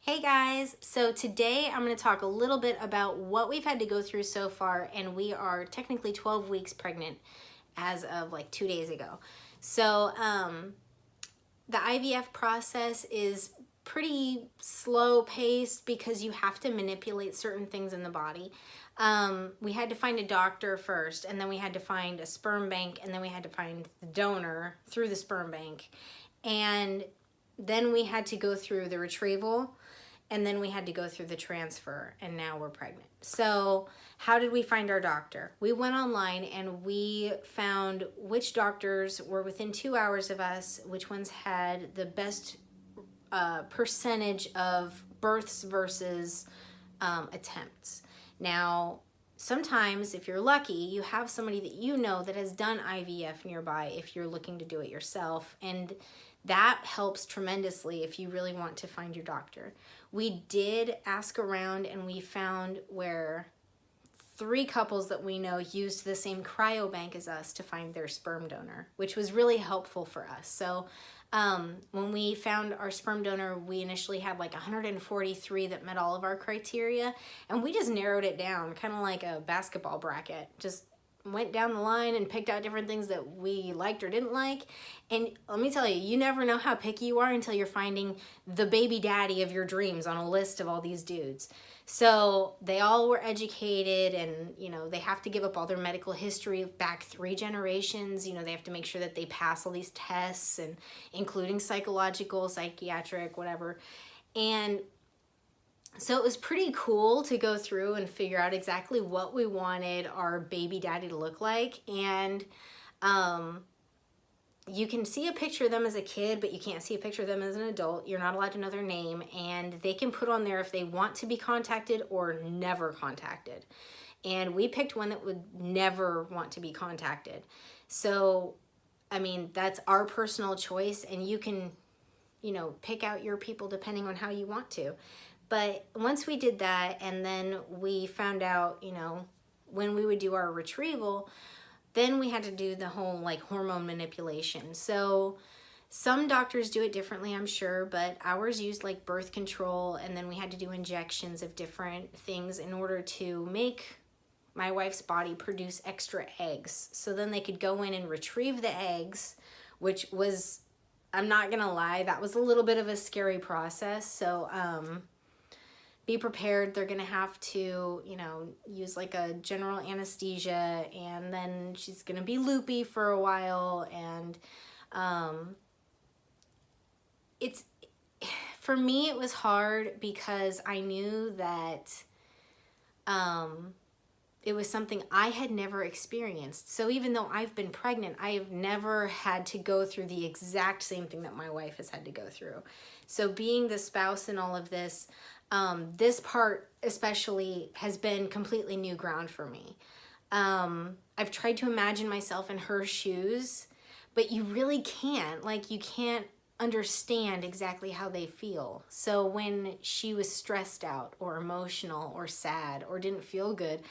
Hey guys, so today I'm going to talk a little bit about what we've had to go through so far, and we are technically 12 weeks pregnant as of like 2 days ago. So the IVF process is pretty slow paced because you have to manipulate certain things in the body. We had to find a doctor first, and then we had to find a sperm bank, and then we had to find the donor through the sperm bank. And then we had to go through the retrieval, and then we had to go through the transfer, and now we're pregnant. So how did we find our doctor? We went online and we found which doctors were within 2 hours of us, which ones had the best percentage of births versus attempts. Now, sometimes if you're lucky, you have somebody that you know that has done IVF nearby if you're looking to do it yourself, and that helps tremendously if you really want to find your doctor. We did ask around, and we found where 3 couples that we know used the same cryobank as us to find their sperm donor, which was really helpful for us. So when we found our sperm donor, we initially had like 143 that met all of our criteria, and we just narrowed it down, kind of like a basketball bracket. Just went down the line and picked out different things that we liked or didn't like. And let me tell you, you never know how picky you are until you're finding the baby daddy of your dreams on a list of all these dudes. So they all were educated, and they have to give up all their medical history back 3 generations. They have to make sure that they pass all these tests, and including psychological, psychiatric, whatever. And so it was pretty cool to go through and figure out exactly what we wanted our baby daddy to look like. And you can see a picture of them as a kid, but you can't see a picture of them as an adult. You're not allowed to know their name, and they can put on there if they want to be contacted or never contacted. And we picked one that would never want to be contacted. So, I mean, that's our personal choice, and you can, pick out your people depending on how you want to. But once we did that, and then we found out, when we would do our retrieval, then we had to do the whole like hormone manipulation. So some doctors do it differently, I'm sure, but ours used like birth control, and then we had to do injections of different things in order to make my wife's body produce extra eggs. So then they could go in and retrieve the eggs, which was, I'm not gonna lie, that was a little bit of a scary process. So be prepared. They're gonna have to, use like a general anesthesia, and then she's gonna be loopy for a while. And it's, for me, it was hard because I knew that it was something I had never experienced. So even though I've been pregnant, I have never had to go through the exact same thing that my wife has had to go through. So being the spouse in all of this, this part especially has been completely new ground for me. I've tried to imagine myself in her shoes, but you really can't. Like, you can't understand exactly how they feel. So when she was stressed out or emotional or sad or didn't feel good,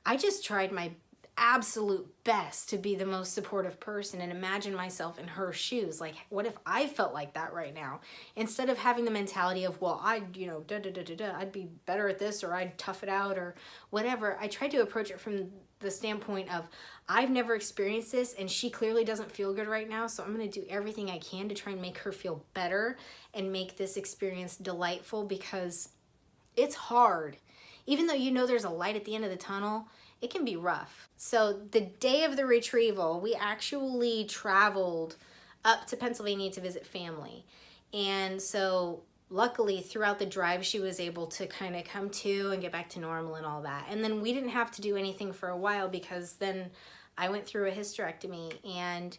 I just tried my absolute best to be the most supportive person and imagine myself in her shoes. Like, what if I felt like that right now? Instead of having the mentality of, well, I'd be better at this, or I'd tough it out, or whatever. I tried to approach it from the standpoint of, I've never experienced this, and she clearly doesn't feel good right now, so I'm going to do everything I can to try and make her feel better and make this experience delightful, because it's hard. Even though there's a light at the end of the tunnel, it can be rough. So the day of the retrieval, we actually traveled up to Pennsylvania to visit family. And so luckily throughout the drive, she was able to kind of come to and get back to normal and all that. And then we didn't have to do anything for a while, because then I went through a hysterectomy, and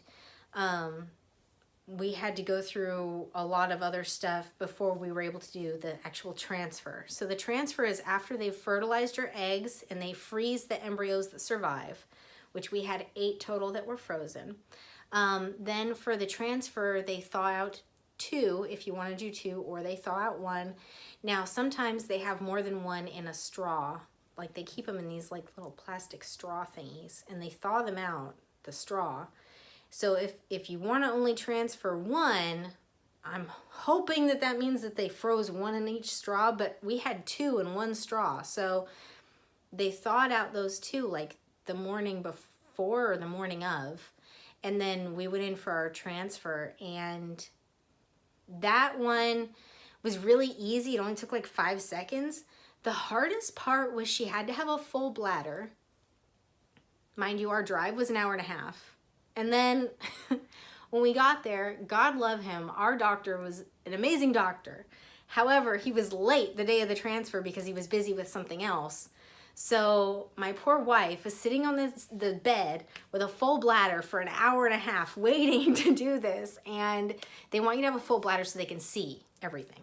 we had to go through a lot of other stuff before we were able to do the actual transfer. So the transfer is after they've fertilized your eggs and they freeze the embryos that survive, which we had 8 total that were frozen. Then for the transfer, they thaw out 2 if you want to do 2, or they thaw out 1. Now sometimes they have more than 1 in a straw. Like, they keep them in these like little plastic straw thingies, and they thaw them out, the straw. So if you want to only transfer 1, I'm hoping that that means that they froze one in each straw, but we had 2 in one straw. So they thawed out those 2 like the morning before or the morning of. And then we went in for our transfer, and that one was really easy. It only took like 5 seconds. The hardest part was she had to have a full bladder. Mind you, our drive was an hour and a half. And then when we got there, God love him, our doctor was an amazing doctor. However, he was late the day of the transfer because he was busy with something else. So my poor wife was sitting on the bed with a full bladder for an hour and a half waiting to do this. And they want you to have a full bladder so they can see everything.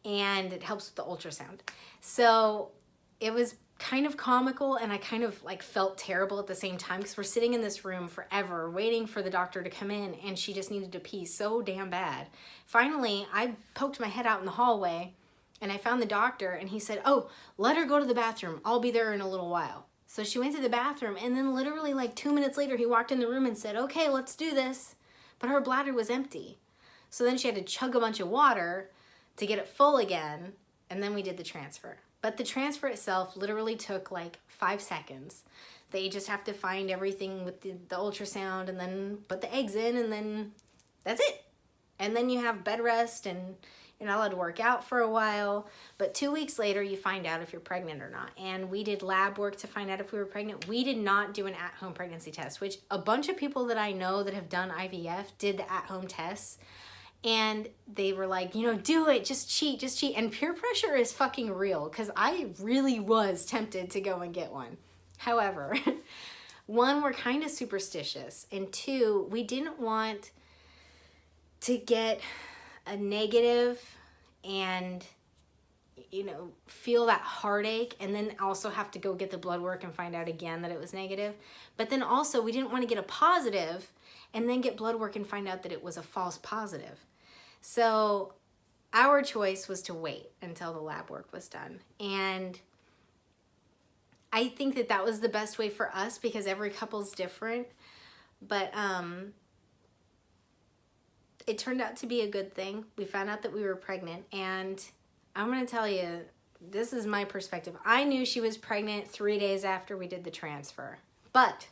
And it helps with the ultrasound. So it was kind of comical, and I kind of like felt terrible at the same time because we're sitting in this room forever waiting for the doctor to come in, and she just needed to pee so damn bad. Finally, I poked my head out in the hallway and I found the doctor, and he said, "Oh, let her go to the bathroom. I'll be there in a little while." So she went to the bathroom, and then literally like 2 minutes later, he walked in the room and said, "Okay, let's do this." But her bladder was empty. So then she had to chug a bunch of water to get it full again, and then we did the transfer. But the transfer itself literally took like 5 seconds. They just have to find everything with the ultrasound and then put the eggs in, and then that's it. And then you have bed rest, and you're not allowed to work out for a while. But 2 weeks later, you find out if you're pregnant or not. And we did lab work to find out if we were pregnant. We did not do an at-home pregnancy test, which a bunch of people that I know that have done IVF did the at-home tests. And they were like, you know, do it, just cheat, just cheat. And peer pressure is fucking real, because I really was tempted to go and get one. However, 1, we're kind of superstitious. And 2, we didn't want to get a negative and, you know, feel that heartache and then also have to go get the blood work and find out again that it was negative. But then also we didn't want to get a positive and then get blood work and find out that it was a false positive. So our choice was to wait until the lab work was done. And I think that that was the best way for us because every couple's different. But it turned out to be a good thing. We found out that we were pregnant, and I'm going to tell you, this is my perspective. I knew she was pregnant 3 days after we did the transfer. But,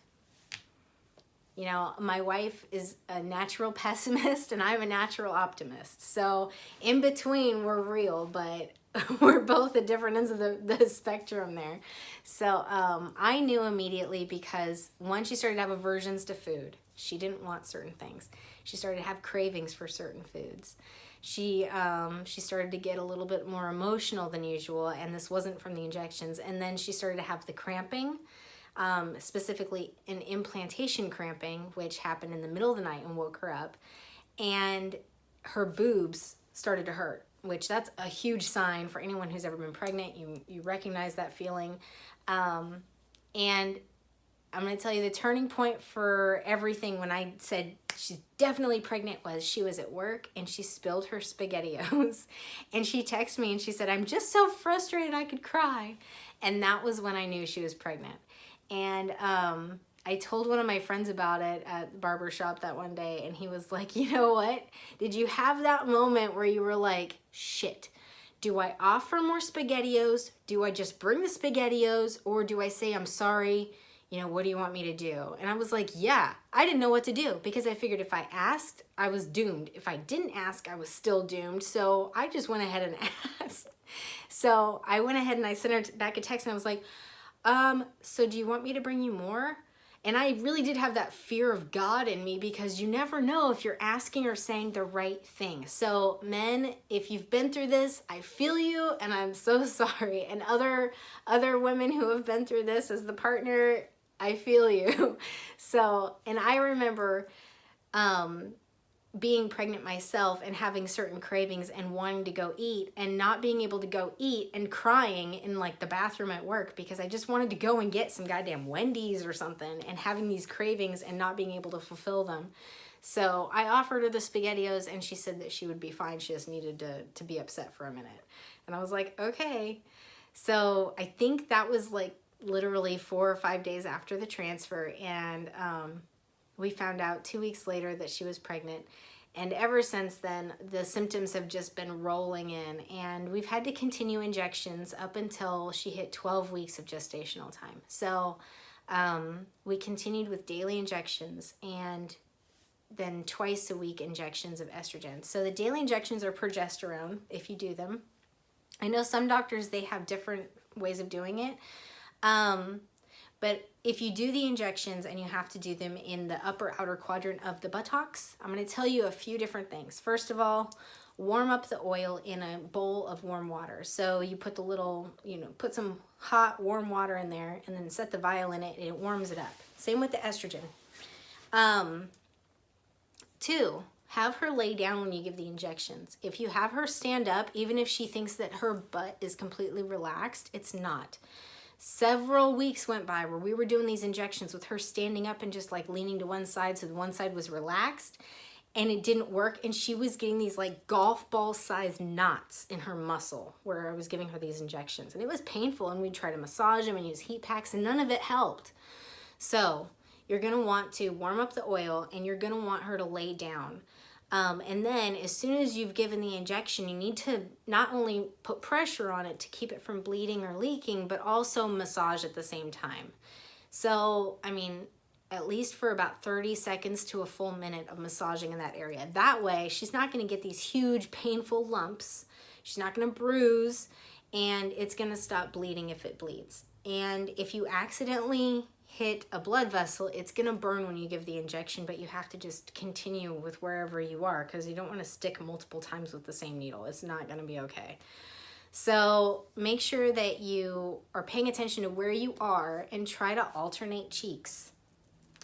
you know, my wife is a natural pessimist and I'm a natural optimist. So in between, we're real, but we're both at different ends of the spectrum there. So I knew immediately because, 1, she started to have aversions to food. She didn't want certain things. She started to have cravings for certain foods. She started to get a little bit more emotional than usual, and this wasn't from the injections. And then she started to have the cramping, specifically an implantation cramping, which happened in the middle of the night and woke her up. And her boobs started to hurt, which that's a huge sign for anyone who's ever been pregnant. You recognize that feeling. And I'm going to tell you the turning point for everything when I said she's definitely pregnant was she was at work and she spilled her SpaghettiOs. And she texted me and she said, "I'm just so frustrated I could cry." And that was when I knew she was pregnant. And I told one of my friends about it at the barber shop that one day, and he was like, "You know what? Did you have that moment where you were like, shit, do I offer more SpaghettiOs? Do I just bring the SpaghettiOs? Or do I say, I'm sorry? You know, what do you want me to do?" And I was like, yeah, I didn't know what to do because I figured if I asked, I was doomed. If I didn't ask, I was still doomed. So I just went ahead and asked. So I went ahead and I sent her back a text and I was like, so do you want me to bring you more? And I really did have that fear of God in me because you never know if you're asking or saying the right thing. So men, if you've been through this, I feel you and I'm so sorry. And other women who have been through this as the partner, I feel you. So, and I remember being pregnant myself and having certain cravings and wanting to go eat and not being able to go eat and crying in like the bathroom at work because I just wanted to go and get some goddamn Wendy's or something, and having these cravings and not being able to fulfill them. So I offered her the SpaghettiOs and she said that she would be fine. She just needed to be upset for a minute. And I was like, okay. So I think that was like literally 4 or 5 days after the transfer, and we found out 2 weeks later that she was pregnant. And ever since then, the symptoms have just been rolling in, and we've had to continue injections up until she hit 12 weeks of gestational time. So we continued with daily injections and then twice a week injections of estrogen. So the daily injections are progesterone if you do them. I know some doctors, they have different ways of doing it. But if you do the injections and you have to do them in the upper outer quadrant of the buttocks, I'm going to tell you a few different things. First of all, warm up the oil in a bowl of warm water. So you put the little, put some hot warm water in there and then set the vial in it and it warms it up. Same with the estrogen. 2, have her lay down when you give the injections. If you have her stand up, even if she thinks that her butt is completely relaxed, it's not. Several weeks went by where we were doing these injections with her standing up and just like leaning to one side so the one side was relaxed, and it didn't work, and she was getting these like golf ball sized knots in her muscle where I was giving her these injections, and it was painful, and we'd try to massage them and use heat packs and none of it helped. So you're going to want to warm up the oil and you're going to want her to lay down. And then as soon as you've given the injection, you need to not only put pressure on it to keep it from bleeding or leaking, but also massage at the same time. So, I mean, at least for about 30 seconds to a full minute of massaging in that area. That way, she's not going to get these huge painful lumps. She's not going to bruise, and it's going to stop bleeding if it bleeds. And if you accidentally hit a blood vessel, it's going to burn when you give the injection, but you have to just continue with wherever you are because you don't want to stick multiple times with the same needle. It's not going to be okay. So make sure that you are paying attention to where you are and try to alternate cheeks.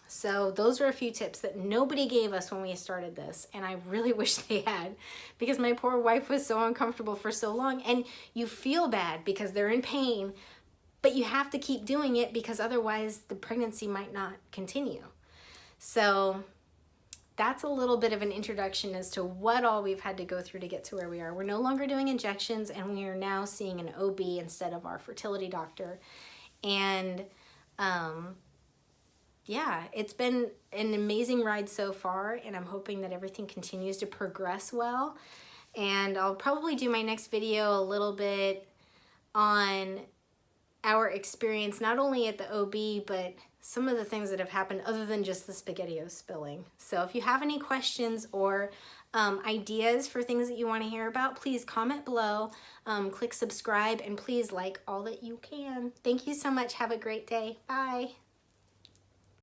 So those are a few tips that nobody gave us when we started this, and I really wish they had, because my poor wife was so uncomfortable for so long. And you feel bad because they're in pain, but you have to keep doing it because otherwise the pregnancy might not continue. So that's a little bit of an introduction as to what all we've had to go through to get to where we are. We're no longer doing injections, and we are now seeing an OB instead of our fertility doctor. And yeah, it's been an amazing ride so far, and I'm hoping that everything continues to progress well. And I'll probably do my next video a little bit on our experience, not only at the OB, but some of the things that have happened other than just the SpaghettiOs spilling. So if you have any questions or ideas for things that you want to hear about, please comment below, click subscribe, and please like all that you can. Thank you so much. Have a great day. Bye.